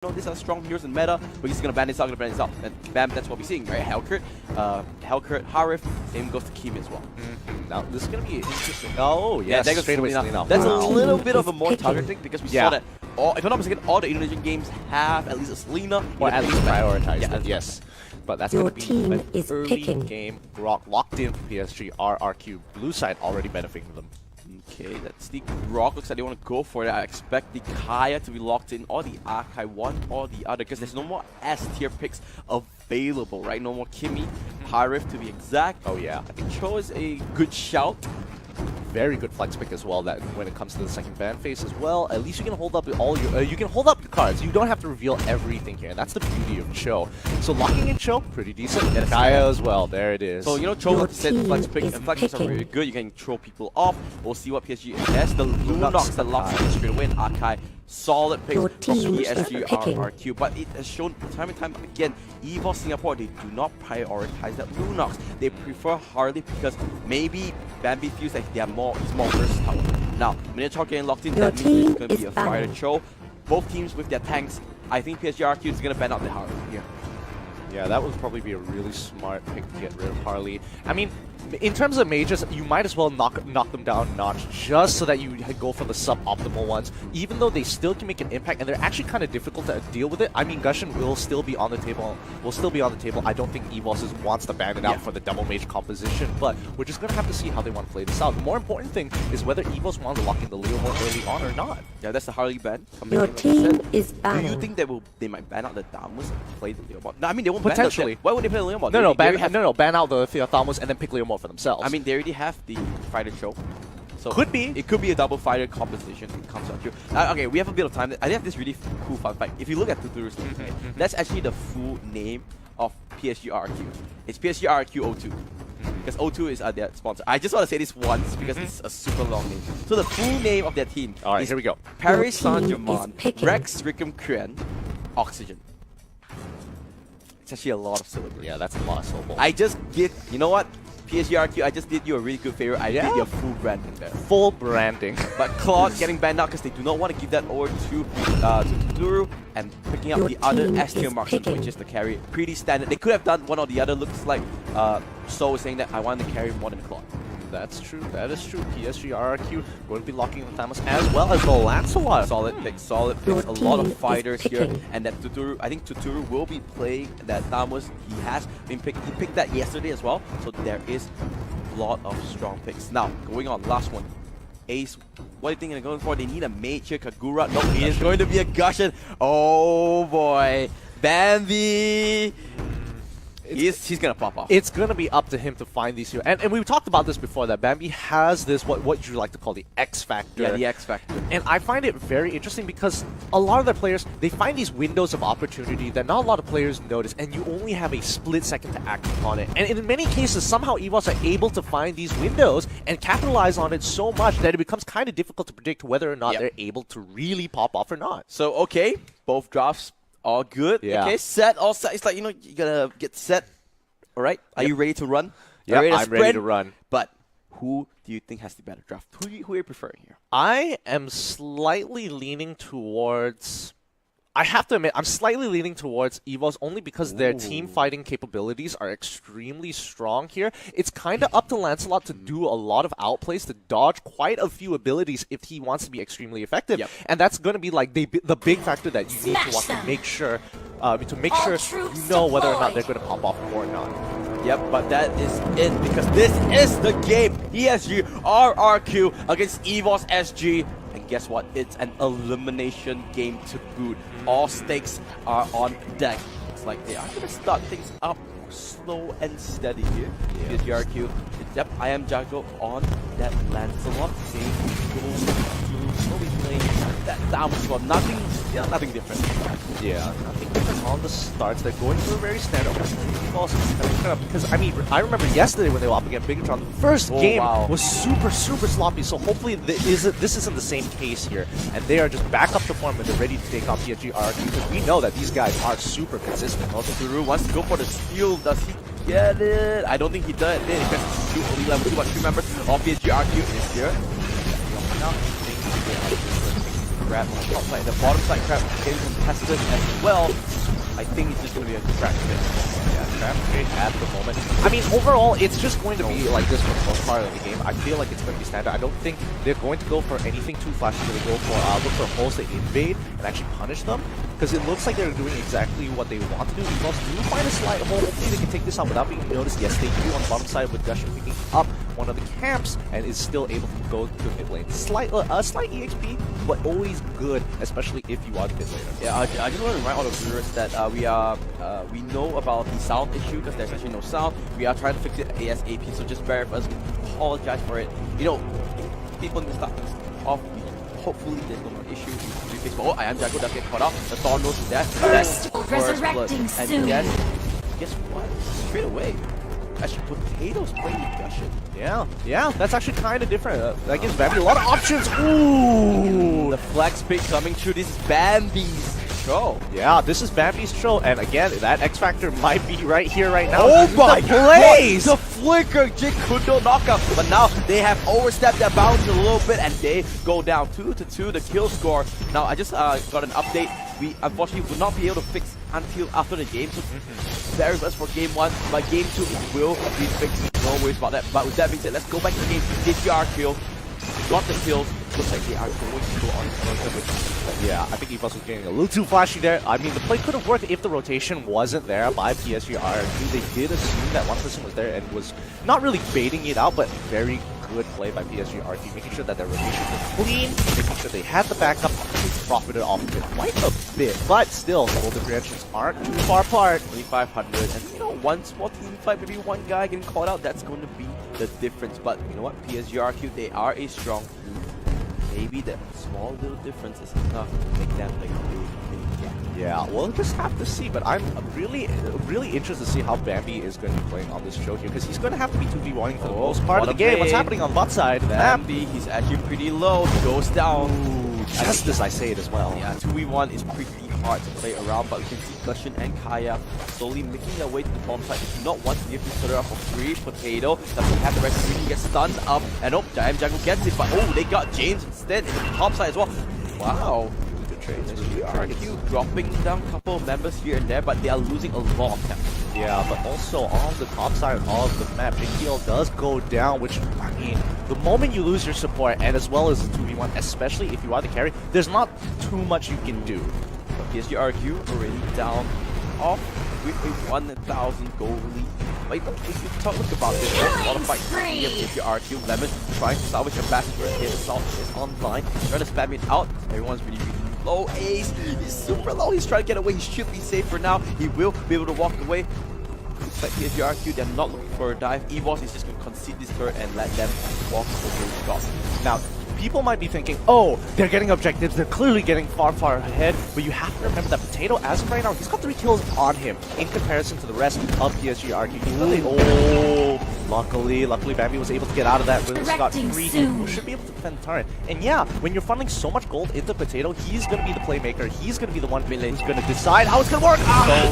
know, these are strong heroes in meta, but he's gonna ban this out, and bam, that's what we're seeing, right? Hellcurt, Harif, same goes to Kim as well. Now this is gonna be interesting. Oh yeah, that goes straight away. That's a little bit of a more targeting because we saw that. If I'm not mistaken, all the Indonesian games have at least a Selena, or at least prioritize. Yeah, yes. But that's Your going to be team an is early picking. game locked in for PSG. RRQ blue side already benefiting them. Okay, that sneak rock looks like they want to go for it. I expect the Kaya to be locked in, or the Akai, one or the other, because there's no more S tier picks available, right? No more Kimmy, Harif to be exact. Oh yeah, I think Cho is a good shout. Very good flex pick as well. That when it comes to the second ban phase as well, at least you can hold up all your you can hold up your cards. You don't have to reveal everything here. And that's the beauty of Cho. So locking in Cho, pretty decent. And Kaya as well. There it is. So you know, Cho, like I said, flex picks and flex picks are really good. You can throw people off. We'll see what PSG has. The Lunox that locks in straight away. And Akai, solid pick from PSG RRQ. But it has shown time and time again, Evos Singapore, they do not prioritize that Lunox. They prefer Harley because maybe Bambi feels like they are he's more versatile. Now, Minotaur getting locked in, that means it's going to be a fire Cho. Both teams with their tanks. I think PSG RRQ is going to ban out the Harley here. Yeah, that would probably be a really smart pick to get rid of Harley. I mean, in terms of mages, you might as well knock them down a notch just so that you go for the suboptimal ones, even though they still can make an impact and they're actually kind of difficult to deal with it. I mean, Gushin will still be on the table. I don't think Evos wants to ban it out for the double mage composition, but we're just gonna have to see how they want to play this out. The more important thing is whether Evos want to lock in the Leo more early on or not. Yeah, that's the Harley ban. Your team is banning. Do you think they might ban out the Damus and play the Leomord? No, I mean they won't potentially. Why would they play the Leomord? Ban out the Theothamus and then pick Leomord for themselves. I mean, they already have the fighter Cho. So could be. It could be a double fighter composition. It comes out to. Okay, we have a bit of time. I have this really cool fun fact. If you look at Tuturu's name, that's actually the full name of PSG RRQ. It's PSG RRQ 02. Because 02 is their sponsor. I just want to say this once because it's a super long name. So the full name of their team is here we go. Paris Saint-Germain, Rex Rickham Kren, Oxygen. It's actually a lot of syllables. Yeah, that's a lot of syllables. I just did, you know what? PSG RRQ, I just did you a really good favor. I did your full branding there. Full branding. But Claude getting banned out because they do not want to give that over to Tuturu and picking up the other S tier marksman, which is the carry. Pretty standard. They could have done one or the other. Looks like So saying that I want to carry more than Claude. That's true. That is true. PSG RRQ going to be locking the Thamus as well as the Lancelot. Solid picks. A lot of fighters here, and that Tuturu. I think Tuturu will be playing that Thamus. He has been picked. He picked that yesterday as well. So there is a lot of strong picks. Now going on, last one. Ace. What do you think they're going for? They need a mage here. Kagura. No, it is going to be a Gushin. Oh boy, Bambi. He's gonna pop off. It's gonna be up to him to find these here, and we talked about this before. That Bambi has this what you like to call the X factor. Yeah, the X factor. And I find it very interesting because a lot of their players, they find these windows of opportunity that not a lot of players notice, and you only have a split second to act upon it. And in many cases, somehow Evos are able to find these windows and capitalize on it so much that it becomes kind of difficult to predict whether or not they're able to really pop off or not. So okay, both drafts. All good. Yeah. Okay, set. All set. It's like, you know, you gotta get set. All right. Are you ready to run? Yeah, I'm ready to run. But who do you think has the better draft? Who are you preferring here? I am slightly leaning towards. I have to admit, I'm slightly leaning towards Evos only because their team fighting capabilities are extremely strong here. It's kind of up to Lancelot to do a lot of outplays to dodge quite a few abilities if he wants to be extremely effective. Yep. And that's going to be like the big factor that you need to watch to make sure you know whether or not they're going to pop off or not. Yep, but that is it because this is the game. PSG RRQ against Evos SG. And guess what? It's an elimination game to boot. All stakes are on deck. It's like they are going to start things up slow and steady here. PSG RRQ. Yep, I am Jago on that Lancelot. Slowly playing that down for nothing different. Yeah, nothing different on the starts. They're going for a very standard because I mean, I remember yesterday when they were up against Bigatron, the first game was super sloppy. So hopefully this isn't the same case here, and they are just back up to form and they're ready to take on PSG RRQ because we know that these guys are super consistent. Also, Turu wants to go for the steal. Does he get it? I don't think he does. Because two only level 2 but 3 members of PSG RRQ is here. grab on the top side. The bottom side grab getting contested as well. I think it's just going to be a trap fit. Yeah, trap fit at the moment. I mean, overall, it's just going to be like this for the most part of the game. I feel like it's going to be standard. I don't think they're going to go for anything too flashy. They're going to go for look for holes to invade and actually punish them, because it looks like they're doing exactly what they want to do. Evos do find a slight hole. Hopefully they can take this out without being noticed. Yes, they do on the bottom side with Gushing picking up one of the camps and is still able to go to the mid lane. Slight EXP, but always good, especially if you are the mid laner. Yeah, I just want to remind all the viewers that we know about the sound issue because there's actually no sound. We are trying to fix it ASAP, so just bear with us. Apologize for it. You know, people need to start things off. Hopefully there's no more issue. Oh, I am Jago does get caught up. The Thorn knows that. That's resurrecting soon. And guess what? Straight away. Actually, Potatoes playing with Gushing. Yeah, that's actually kind of different. That gives Bambi a lot of options. Ooh! The flex pick coming through. This is Bambi's show. Yeah, this is Bambi's show, and again, that X Factor might be right here, right now. Oh my plays! The flicker, Jig could not knock out, but now they have overstepped their bounds a little bit, and they go down 2-2. The kill score. Now, I just got an update. We unfortunately will not be able to fix until after the game, so very much for game 1. By game 2, it will be fixed. No worries about that. But with that being said, let's go back to the game. DCR kill, got the kills. Looks like they are going to go on with. Yeah, I think Evos was getting a little too flashy there. I mean, the play could have worked if the rotation wasn't there by PSG RRQ. They did assume that one person was there and was not really baiting it out, but very good play by PSG RRQ, making sure that their rotation was clean, making sure they had the backup. They profited off of it quite a bit, but still, goal differentials aren't too far apart. 3,500, and you know, one small team fight, maybe one guy getting caught out, that's going to be the difference. But you know what, PSG RRQ, they are a strong team. Maybe that small little difference is enough to make them like a big gap. Yeah, we'll just have to see, but I'm really interested to see how Bambi is going to be playing on this show here, because he's going to have to be 2v1ing for the most part of the game. What's happening on bot side? Bambi, he's actually pretty low, he goes down. Ooh, just as I say it as well. Yeah, 2v1 is pretty hard to play around, but we can see Gushing and Kaya slowly making their way to the bottom side. They do not want to give this further up for free. Potato doesn't have the rest of it. He gets stunned up, and oh, Giant Jungle gets it, but oh, they got James instead in the top side as well. Wow. Good trades. RRQ dropping down a couple of members here and there, but they are losing a lot of them. Yeah, but also on the top side of the map, Big Deal does go down, which, I mean, the moment you lose your support, and as well as the 2v1, especially if you are the carry, there's not too much you can do. PSG RRQ already down off with a 1,000 gold lead. But if you look about this, there's a lot of fights here. PSG RRQ, Lemon trying to salvage a basket right here. Assault is online, trying to spam it out. Everyone's really low. Ace, he's super low. He's trying to get away. He should be safe for now. He will be able to walk away. Looks like PSG RRQ, they're not looking for a dive. Evos is just going to concede this turret and let them walk over the top. Now, people might be thinking, oh, they're getting objectives, they're clearly getting far ahead, but you have to remember that Potato, as of right now, he's got 3 kills on him in comparison to the rest of PSG RRQ. Oh, luckily Bambi was able to get out of that. Williams got 3, he should be able to defend the turret. And yeah, when you're funneling so much gold into Potato, he's going to be the playmaker, he's going to be the one who's going to decide how it's going to work.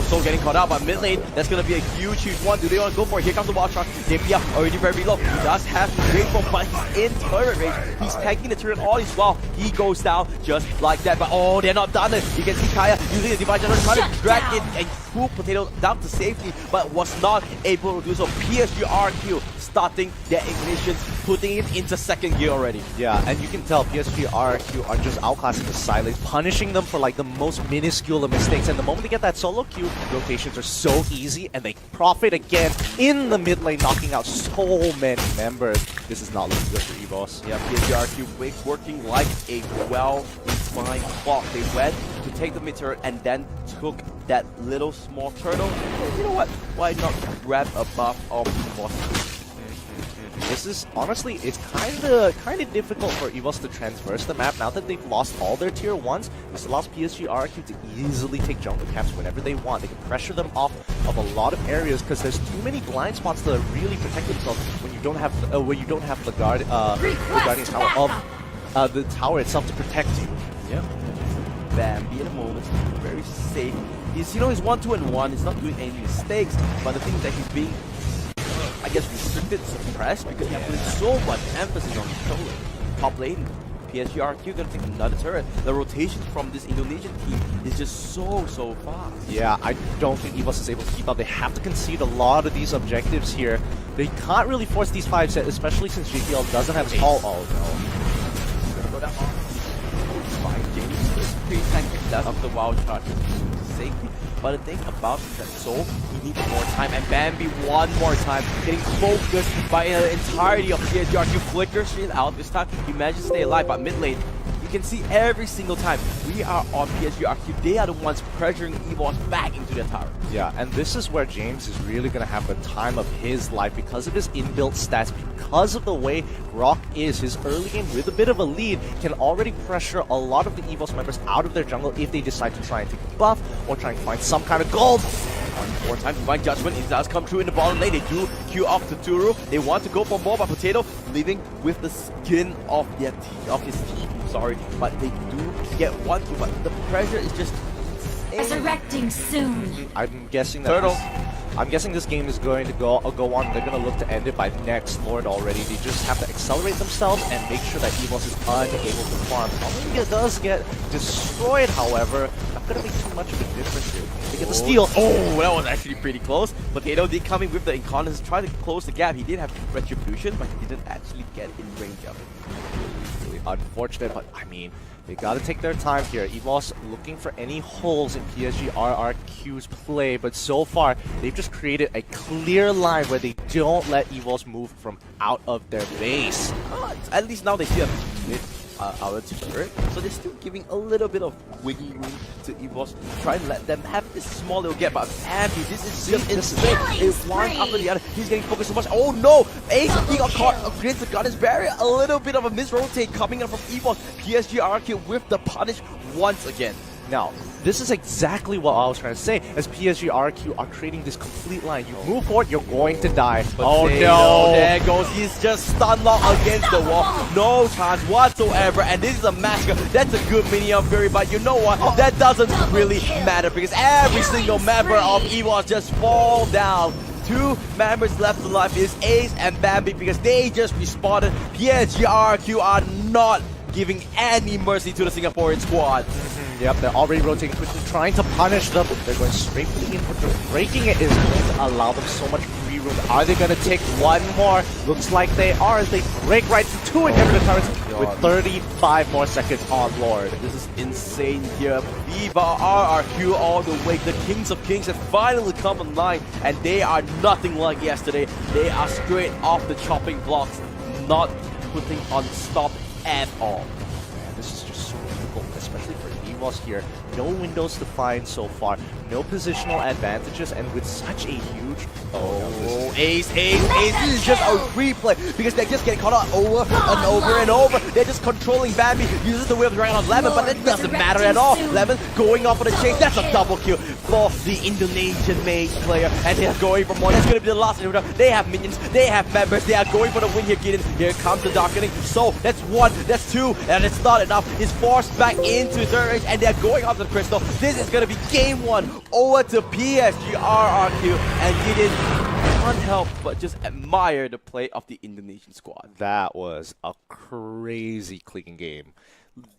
So getting caught out by mid lane, that's going to be a huge one. Do they want to go for it? Here comes the Wild Shark. JP already very low. He does have great bomb, but he's in turret range. He's tagging the turret all is well. He goes down just like that. But oh, they're not done it. You can see Kaya using the Divine General trying to drag it and pull Potato down to safety, but was not able to do so. PSG RRQ starting their ignitions, putting it into second gear already. Yeah, and you can tell PSG RRQ are just outclassing the sidelines, punishing them for like the most minuscule of mistakes. And the moment they get that solo queue, rotations are so easy, and they profit again in the mid lane, knocking out so many members. This is not looking good for Evos. Yeah, PSG RRQ working like a well-refined clock. They went to take the mid turret and then took that little small turtle. You know what? Why not grab a buff of Evos? This is, honestly, it's kind of difficult for Evos to transverse the map now that they've lost all their tier 1s. This allows PSG RRQ to easily take jungle camps whenever they want. They can pressure them off of a lot of areas because there's too many blind spots to really protect themselves when you don't have the guardian tower of the tower itself to protect you. Yeah. Bambi at the moment, very safe. He's 1-2-1. He's not doing any mistakes, but the thing is that he's being, I guess, restricted, suppressed, because he has put so much emphasis on top lane. PSG RQ gonna take another turret. The rotation from this Indonesian team is just so fast. Yeah, I don't think Evos is able to keep up. They have to concede a lot of these objectives here. They can't really force these 5 sets, especially since JPL doesn't have his all. Oh no. Go down. Fine, James. There's 3 seconds left of the wild shot. Safety. But the thing about that Soul, he needs more time, and Bambi one more time, getting focused by the entirety of PSG. Flickers straight out this time. He manages to stay alive, but mid lane, you can see every single time we are on PSG. They are the ones pressuring Evos back into the tower. Yeah, and this is where James is really going to have the time of his life because of his inbuilt stats, because of the way Rock is. His early game with a bit of a lead can already pressure a lot of the Evos members out of their jungle if they decide to try and take a buff or try and find some kind of gold. One more time, Divine Judgment, it does come through in the bottom lane. They do queue off to Turu. They want to go for more, but Potato leaving with the skin of his team. Sorry, but they do get one kill, but the pressure is just resurrecting soon. I'm guessing that I'm guessing this game is going to go on. They're going to look to end it by next Lord already. They just have to accelerate themselves and make sure that Evos is unable to farm. It does get destroyed, however. Not going to make too much of a difference here. They get the steal. Oh, that was actually pretty close. Potato did come in with the Incontinence, try to close the gap. He did have Retribution, but he didn't actually get in range of it. Really unfortunate, but I mean, they gotta take their time here. Evos looking for any holes in PSG RRQ's play, but so far, they've just created a clear line where they don't let Evos move from out of their base. At least now they still have mid our turret, so they're still giving a little bit of wiggle room to Evos, try and let them have this small little gap. But Abby, this is just insane. It's one after the other. He's getting focused so much. Oh no! Ace, he got caught against the Goddess Barrier. A little bit of a misrotate coming in from Evos. PSG RQ with the punish once again. Now, this is exactly what I was trying to say, as PSG RQ are creating this complete line. You move forward, you're going to die. Oh no! There goes, he's just stun locked against the wall. No chance whatsoever, and this is a massacre. That's a good mini of Fury, but you know what? That doesn't really matter, because every single member of Evos just fall down. 2 members left alive is Ace and Bambi, because they just respawned. PSG RQ are not giving any mercy to the Singaporean squad. Yep, they're already rotating quickly, trying to punish them. They're going straight for the input. Breaking it is going to allow them so much free room. Are they going to take one more? Looks like they are, as they break right to 2 inhibitor turrets with 35 more seconds on Lord. This is insane here. Viva RRQ all the way. The Kings of Kings have finally come online, and they are nothing like yesterday. They are straight off the chopping blocks, not putting on stop at all. Man, this is just so difficult, especially for Evos here. No windows to find so far, no positional advantages, and with such a huge... Oh, Ace, this is just a replay, because they're just getting caught up over and over and over. They're just controlling Bambi, uses the whip right on Lemon, but that doesn't matter at all. Lemon going off for the chase, that's a double kill for the Indonesian mage player, and they're going for more. That's going to be the last inhibitor. They have minions, they have members, they are going for the win here, Gideon. Here comes the darkening. So, that's 1, that's 2, and it's not enough. It's forced back into third range, and they're going after the crystal. This is going to be game 1 over to PSG RRQ, and Gideon can't help but just admire the play of the Indonesian squad. That was a crazy clean game.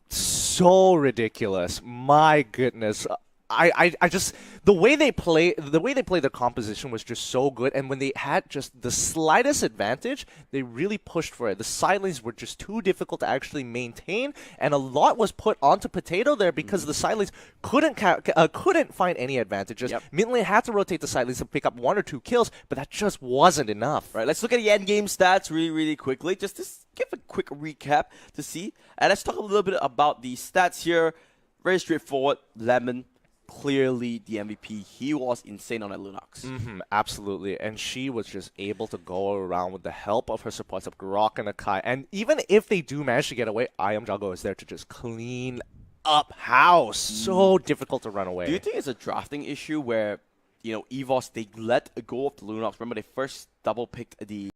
So ridiculous. My goodness. I just the way they play the composition was just so good, and when they had just the slightest advantage, they really pushed for it. The side lanes were just too difficult to actually maintain, and a lot was put onto Potato there because the side lanes couldn't find any advantages. Mid lane had to rotate the side lanes to pick up 1 or 2 kills, but that just wasn't enough. Right, let's look at the end game stats really quickly, just to give a quick recap to see, and let's talk a little bit about the stats here. Very straightforward. Lemon, clearly the MVP. He was insane on that Lunox. Absolutely, and she was just able to go around with the help of her supports of Grok and Akai. And even if they do manage to get away, I Am Jago is there to just clean up house. So difficult to run away. Do you think it's a drafting issue where, you know, Evos, they let go of the Lunox? Remember, they first double picked the